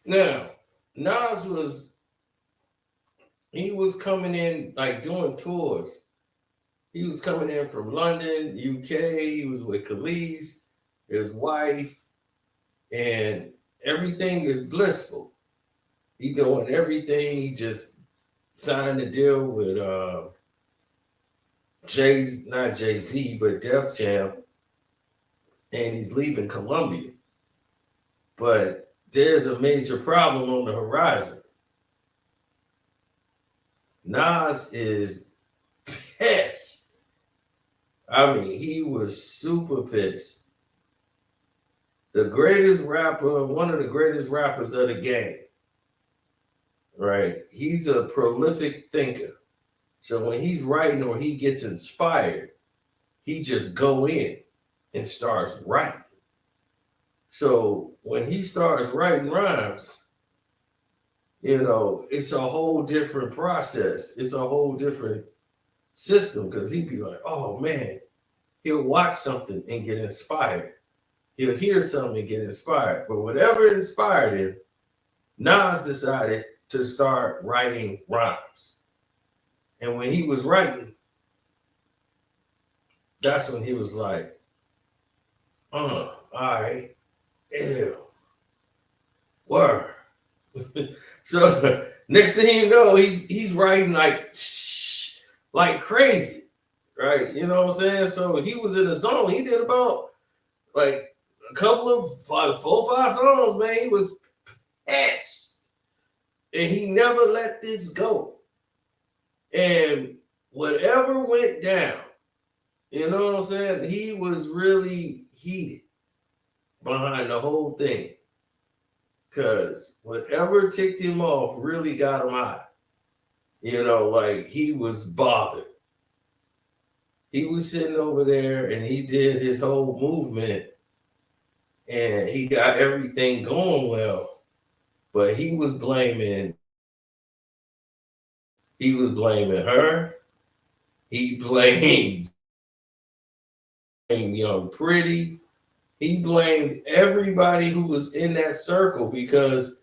Now, Nas he was coming in like doing tours. He was coming in from London, UK. He was with Khalees, his wife, and everything is blissful. He doing everything. He just signed a deal with not Jay Z, but Def Jam, and he's leaving Columbia. But there's a major problem on the horizon. Nas is pissed. I mean, he was super pissed. The greatest rapper, one of the greatest rappers of the game, right? He's a prolific thinker. So when he's writing or he gets inspired, he just go in and starts writing. So when he starts writing rhymes, it's a whole different process. It's a whole different system because he'd be like, oh man, he'll watch something and get inspired. He'll hear something and get inspired. But whatever inspired him, Nas decided to start writing rhymes. And when he was writing, that's when he was like, all right, ew, word. So next thing you know, he's writing like crazy, right? You know what I'm saying? So he was in a zone. He did about like a couple of 4 or 5 songs, man. He was pissed, and he never let this go. And whatever went down, you know what I'm saying? He was really heated behind the whole thing. Because whatever ticked him off really got him hot. Like he was bothered. He was sitting over there and he did his whole movement and he got everything going well. But he was blaming her. He blamed Young Pretty. He blamed everybody who was in that circle because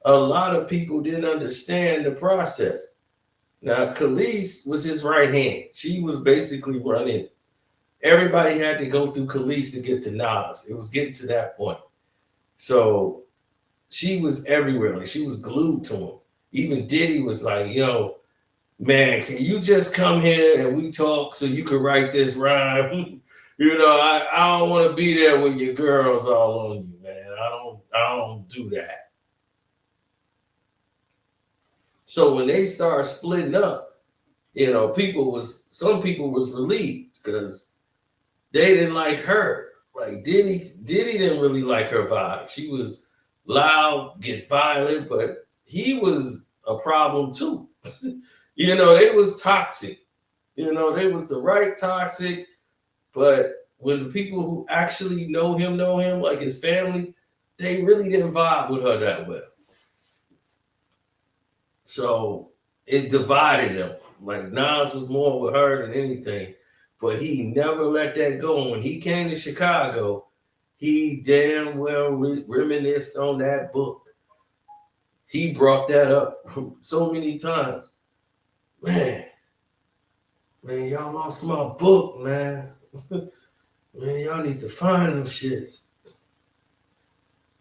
a lot of people didn't understand the process. Now, Khalees was his right hand. She was basically running. Everybody had to go through Khalees to get to Nas. It was getting to that point. So she was everywhere. Like she was glued to him. Even Diddy was like, yo, man, can you just come here and we talk so you can write this rhyme? I don't want to be there with your girls all on you, man. I don't do that. So when they started splitting up, some people was relieved because they didn't like her. Like Diddy didn't really like her vibe. She was loud, get violent, but he was a problem too. They was toxic. They was the right toxic. But when the people who actually know him, like his family, they really didn't vibe with her that well. So it divided them. Like Nas was more with her than anything. But he never let that go. And when he came to Chicago, he damn well reminisced on that book. He brought that up so many times. Man, y'all lost my book, man. Man, y'all need to find them shits.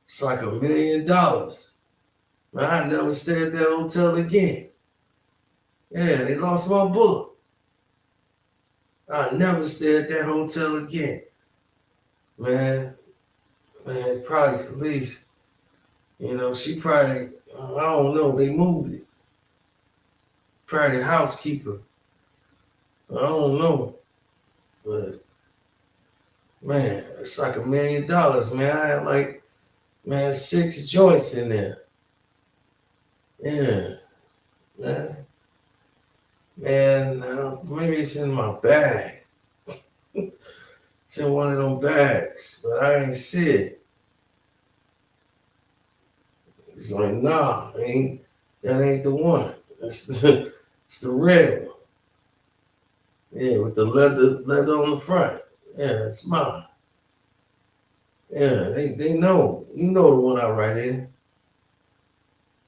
It's like $1 million. Man, I never stayed at that hotel again. Yeah, they lost my book. I never stay at that hotel again. Man, probably Khalees. She probably, I don't know, they moved it. Probably the housekeeper. I don't know. But, man, it's like $1 million, man. I had 6 joints in there. Yeah, man. Maybe it's in my bag. It's in one of them bags, but I ain't see it. He's like, nah, that ain't the one. It's the red one. Yeah, with the leather on the front. Yeah, it's mine. Yeah, they know. You know the one I write in.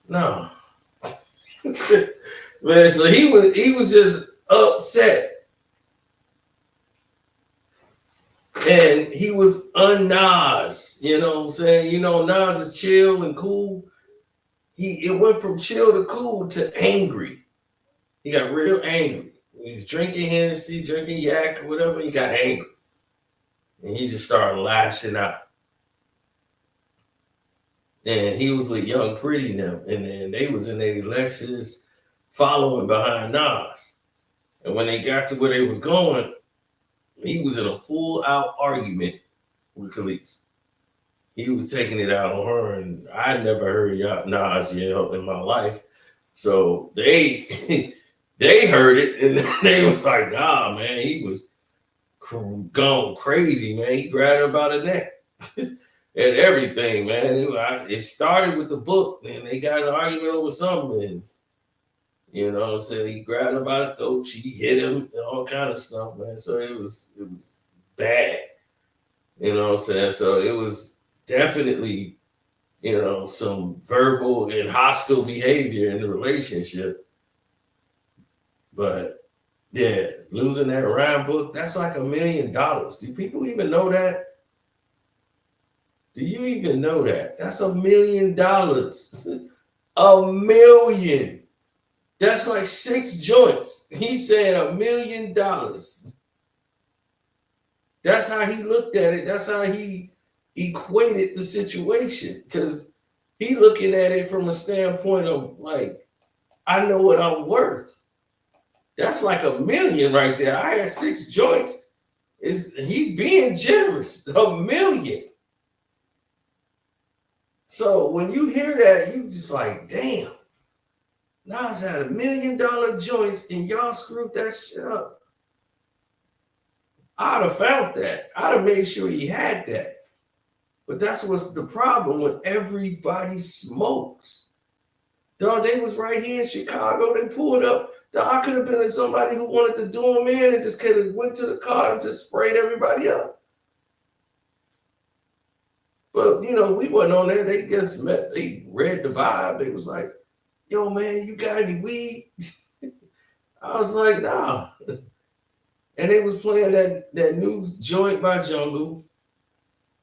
No. Man, so he was just upset. And he was un-Nas, you know what I'm saying? You know, Nas is chill and cool. It went from chill to cool to angry. He got real angry. He was drinking Hennessy, drinking yak, or whatever, he got angry. And he just started lashing out. And he was with Young Pretty now. And then they was in their Lexus following behind Nas. And when they got to where they was going, he was in a full out argument with Khalees. He was taking it out on her, and I never heard Nas yell in my life. So they they heard it, and they was like, "Nah, man, he was gone crazy, man. He grabbed her by the neck and everything, man. It started with the book, and they got an argument over something, and you know what I'm saying? He grabbed her by the throat, she hit him, and all kind of stuff, man. So it was bad. You know what I'm saying? So it was definitely, you know, some verbal and hostile behavior in the relationship. But yeah, losing that rhyme book, that's like $1 million. Do people even know that? Do you even know that? That's $1 million. $1 million. That's like 6 joints. He said $1 million. That's how he looked at it. That's how he equated the situation. Because he looking at it from a standpoint of like, I know what I'm worth. That's like $1 million right there. I had 6 joints. He's being generous. $1 million. So when you hear that, you just like, damn. Nas had $1 million joints and y'all screwed that shit up. I'd have found that. I'd have made sure he had that. But that's what's the problem when everybody smokes. Dog, they was right here in Chicago. They pulled up. Dog, I could have been somebody who wanted to do them in and just could have went to the car and just sprayed everybody up. But, you know, we wasn't on there. They just met. They read the vibe. They was like, yo, man, you got any weed? I was like, nah. And they was playing that new joint by Jungle,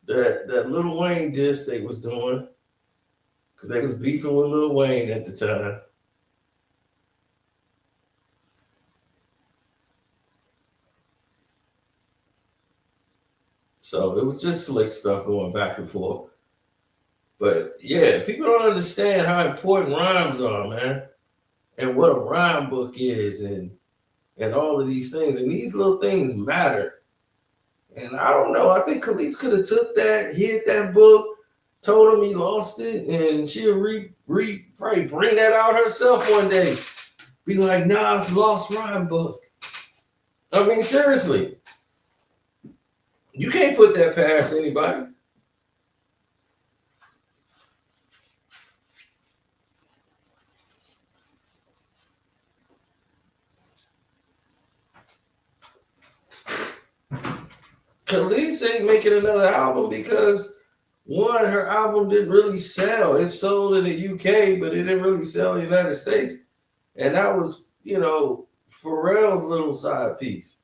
that Lil Wayne diss they was doing, because they was beefing with Lil Wayne at the time. So it was just slick stuff going back and forth. But yeah, people don't understand how important rhymes are, man, and what a rhyme book is, and all of these things. And these little things matter. And I don't know. I think Khalees could have took that, hid that book, told him he lost it, and she'll probably bring that out herself one day. Be like, Nas lost rhyme book. I mean, seriously. You can't put that past anybody. Khalees ain't making another album because one, her album didn't really sell. It sold in the UK, but it didn't really sell in the United States. And that was, you know, Pharrell's little side piece.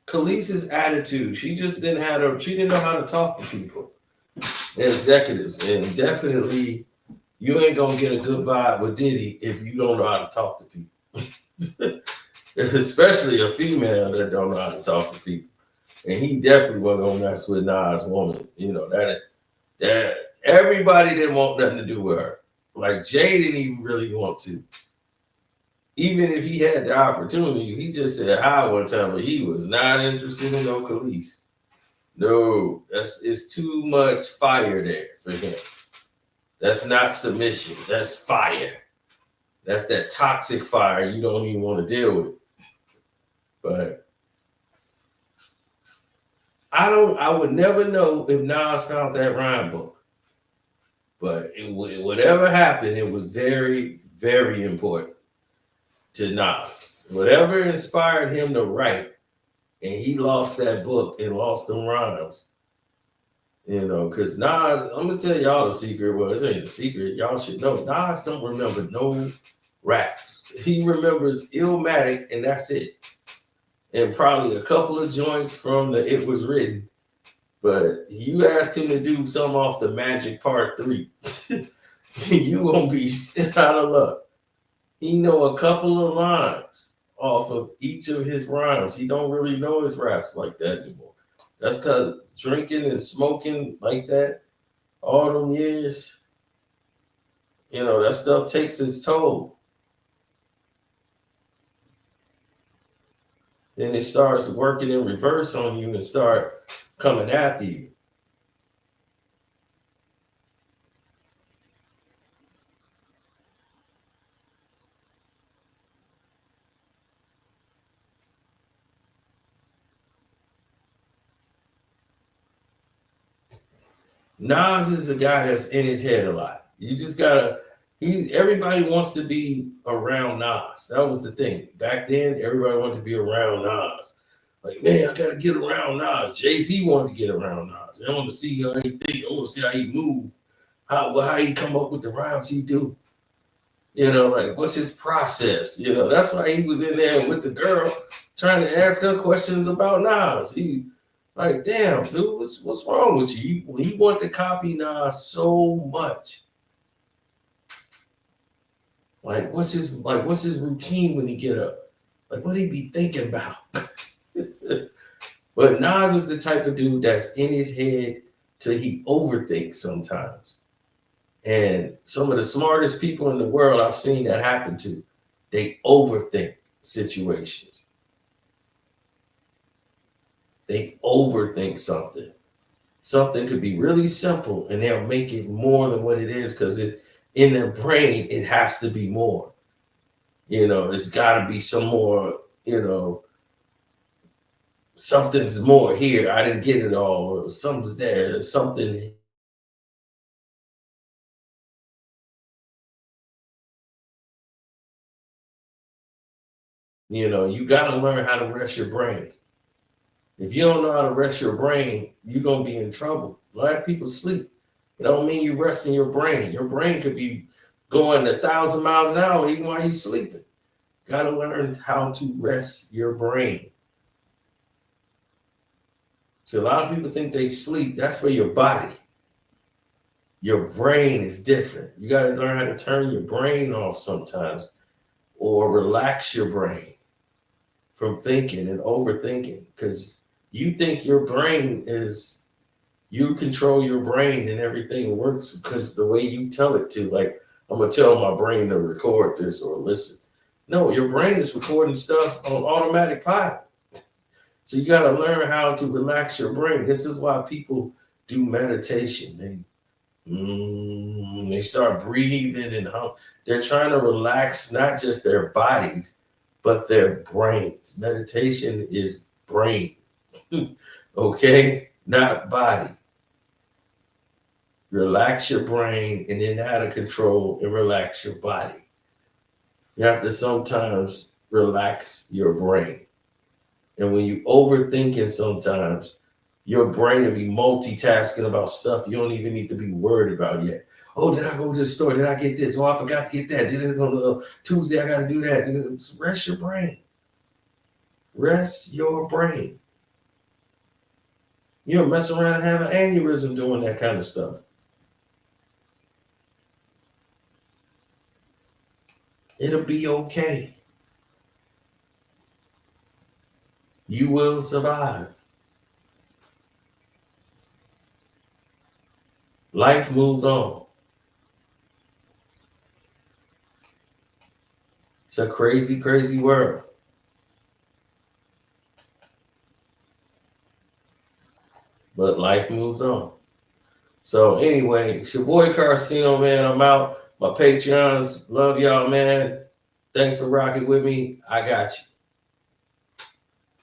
Khalees's attitude, she just didn't have she didn't know how to talk to people and executives. And definitely you ain't gonna get a good vibe with Diddy if you don't know how to talk to people. Especially a female that don't know how to talk to people. And he definitely wasn't gonna mess with Nas woman. You know, that everybody didn't want nothing to do with her. Like Jay didn't even really want to. Even if he had the opportunity, he just said hi one time, but he was not interested in no Khalees. No, it's too much fire there for him. That's not submission. That's fire. That's that toxic fire you don't even want to deal with. But I would never know if Nas found that rhyme book. But whatever happened, it was very, very important to Nas. Whatever inspired him to write, and he lost that book and lost them rhymes, You know, because Nas, I'm gonna tell y'all the secret. Well, this ain't a secret. Y'all should know. Nas don't remember no raps. He remembers Illmatic, and that's it. And probably a couple of joints from the It Was Written. But you ask him to do something off the Magic Part 3, you won't be out of luck. He know a couple of lines off of each of his rhymes. He don't really know his raps like that anymore. That's because drinking and smoking like that all them years, you know, that stuff takes its toll. Then it starts working in reverse on you and start coming after you. Nas is a guy that's in his head a lot. You just gotta. Everybody wants to be around Nas. That was the thing back then. Everybody wanted to be around Nas. Like, man, I gotta get around Nas. Jay-Z wanted to get around Nas. I want to see how he think. I want to see how he move. How he come up with the rhymes he do. You know, like what's his process? You know, that's why he was in there with the girl trying to ask her questions about Nas. He like, damn, dude, what's wrong with you? He wanted to copy Nas so much. Like, what's his routine when he get up? Like, what he be thinking about? But Nas is the type of dude that's in his head till he overthinks sometimes. And some of the smartest people in the world I've seen that happen to, they overthink situations. They overthink something. Something could be really simple and they'll make it more than what it is because in their brain, it has to be more. You know, it's got to be some more, you know, something's more here. I didn't get it all. Or something's there. There's something. You know, you got to learn how to rest your brain. If you don't know how to rest your brain, you're going to be in trouble. A lot of people sleep. It don't mean you're resting your brain. Your brain could be going 1,000 miles an hour even while you're sleeping. Got to learn how to rest your brain. So a lot of people think they sleep. That's for your body. Your brain is different. You got to learn how to turn your brain off sometimes or relax your brain from thinking and overthinking because you think your brain is, you control your brain and everything works because the way you tell it to, like, I'm going to tell my brain to record this or listen. No, your brain is recording stuff on automatic pilot. So you got to learn how to relax your brain. This is why people do meditation. They start breathing and they're trying to relax not just their bodies, but their brains. Meditation is brain, okay? Not body. Relax your brain and then out of control and relax your body. You have to sometimes relax your brain. And when you overthinking sometimes, your brain will be multitasking about stuff you don't even need to be worried about yet. Oh, did I go to the store? Did I get this? Oh, I forgot to get that. Did it on Tuesday? I got to do that. Rest your brain. Rest your brain. You don't mess around and have an aneurysm doing that kind of stuff. It'll be okay. You will survive. Life moves on. It's a crazy, crazy world. But life moves on. So anyway, it's your boy Carcino, man. I'm out. My Patreons, love y'all, man. Thanks for rocking with me. I got you.